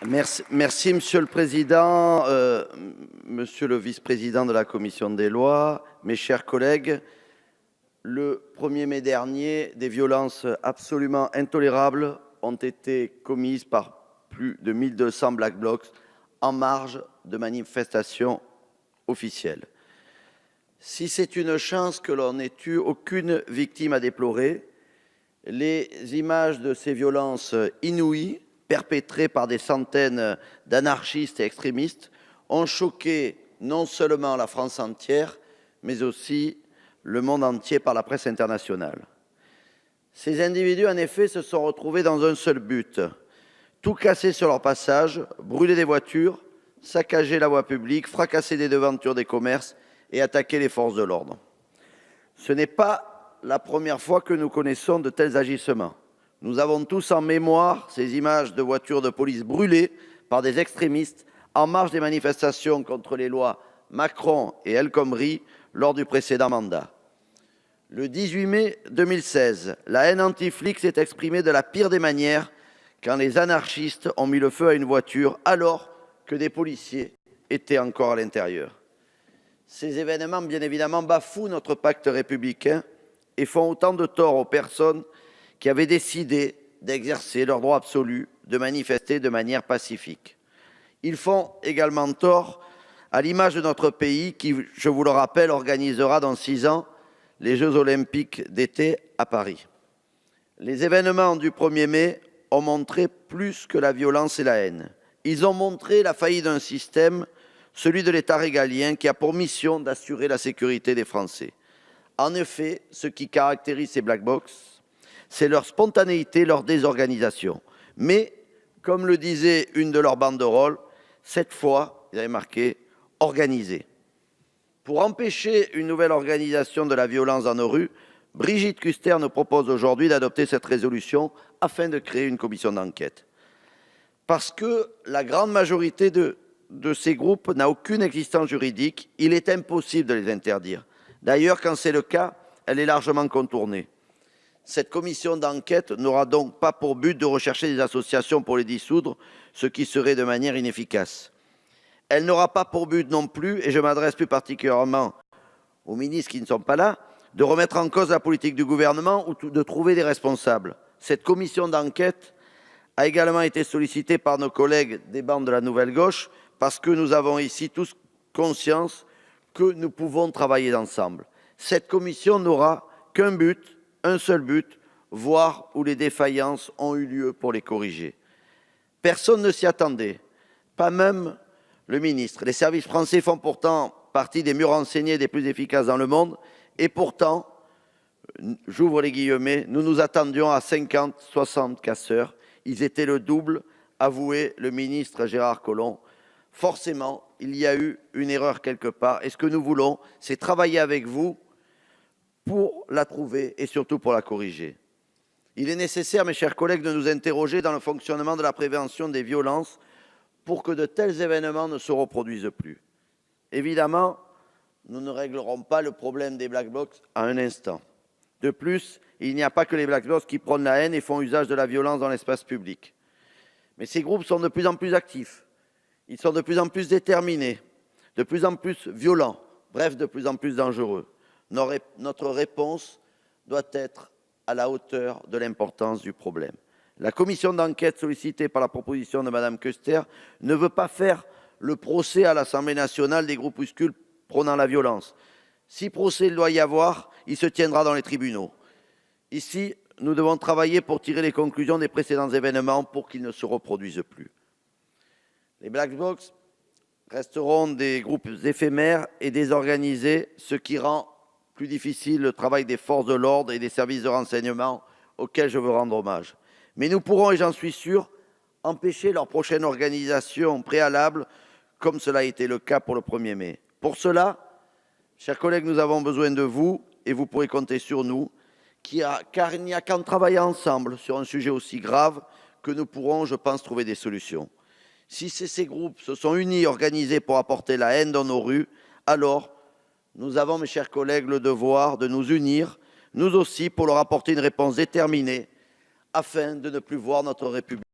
Merci, Monsieur le Président, Monsieur le Vice-président de la Commission des lois, mes chers collègues. Le 1er mai dernier, des violences absolument intolérables ont été commises par plus de 1200 Black Blocs en marge de manifestations officielles. Si c'est une chance que l'on n'ait eu aucune victime à déplorer, les images de ces violences inouïes perpétrées par des centaines d'anarchistes et extrémistes ont choqué non seulement la France entière, mais aussi le monde entier par la presse internationale. Ces individus, en effet, se sont retrouvés dans un seul but: tout casser sur leur passage, brûler des voitures, saccager la voie publique, fracasser des devantures des commerces et attaquer les forces de l'ordre. Ce n'est pas la première fois que nous connaissons de tels agissements. Nous avons tous en mémoire ces images de voitures de police brûlées par des extrémistes en marge des manifestations contre les lois Macron et El Khomri lors du précédent mandat. Le 18 mai 2016, la haine anti-flic s'est exprimée de la pire des manières quand les anarchistes ont mis le feu à une voiture alors que des policiers étaient encore à l'intérieur. Ces événements, bien évidemment, bafouent notre pacte républicain et font autant de tort aux personnes qui avaient décidé d'exercer leur droit absolu de manifester de manière pacifique. Ils font également tort à l'image de notre pays qui, je vous le rappelle, organisera dans 6 ans les Jeux olympiques d'été à Paris. Les événements du 1er mai ont montré plus que la violence et la haine. Ils ont montré la faillite d'un système, celui de l'État régalien, qui a pour mission d'assurer la sécurité des Français. En effet, ce qui caractérise ces Black Blocs, c'est leur spontanéité, leur désorganisation. Mais, comme le disait une de leurs banderoles, cette fois, ils avaient marqué « organisé ». Pour empêcher une nouvelle organisation de la violence dans nos rues, Brigitte Kuster nous propose aujourd'hui d'adopter cette résolution afin de créer une commission d'enquête. Parce que la grande majorité de ces groupes n'a aucune existence juridique, il est impossible de les interdire. D'ailleurs, quand c'est le cas, elle est largement contournée. Cette commission d'enquête n'aura donc pas pour but de rechercher des associations pour les dissoudre, ce qui serait de manière inefficace. Elle n'aura pas pour but non plus, et je m'adresse plus particulièrement aux ministres qui ne sont pas là, de remettre en cause la politique du gouvernement ou de trouver des responsables. Cette commission d'enquête a également été sollicitée par nos collègues des bancs de la Nouvelle Gauche parce que nous avons ici tous conscience que nous pouvons travailler ensemble. Cette commission n'aura qu'un but, un seul but, voir où les défaillances ont eu lieu pour les corriger. Personne ne s'y attendait, pas même le ministre. Les services français font pourtant partie des mieux renseignés et des plus efficaces dans le monde, et pourtant, j'ouvre les guillemets, nous nous attendions à 50, 60 casseurs. Ils étaient le double, avouait le ministre Gérard Collomb. Forcément, il y a eu une erreur quelque part. Et ce que nous voulons, c'est travailler avec vous pour la trouver et surtout pour la corriger. Il est nécessaire, mes chers collègues, de nous interroger dans le fonctionnement de la prévention des violences pour que de tels événements ne se reproduisent plus. Évidemment, nous ne réglerons pas le problème des Black Blocs à un instant. De plus, il n'y a pas que les Black Blocs qui prônent la haine et font usage de la violence dans l'espace public. Mais ces groupes sont de plus en plus actifs, ils sont de plus en plus déterminés, de plus en plus violents, bref, de plus en plus dangereux. Notre réponse doit être à la hauteur de l'importance du problème. La commission d'enquête sollicitée par la proposition de Mme Kuster ne veut pas faire le procès à l'Assemblée nationale des groupuscules prônant la violence. Si procès il doit y avoir, il se tiendra dans les tribunaux. Ici, nous devons travailler pour tirer les conclusions des précédents événements pour qu'ils ne se reproduisent plus. Les Black Blocs resteront des groupes éphémères et désorganisés, ce qui rend plus difficile le travail des forces de l'ordre et des services de renseignement auxquels je veux rendre hommage. Mais nous pourrons, et j'en suis sûr, empêcher leur prochaine organisation préalable, comme cela a été le cas pour le 1er mai. Pour cela, chers collègues, nous avons besoin de vous, et vous pourrez compter sur nous, car il n'y a qu'en travaillant ensemble sur un sujet aussi grave que nous pourrons, je pense, trouver des solutions. Si ces groupes se sont unis et organisés pour apporter la haine dans nos rues, alors nous avons, mes chers collègues, le devoir de nous unir, nous aussi, pour leur apporter une réponse déterminée, afin de ne plus voir notre République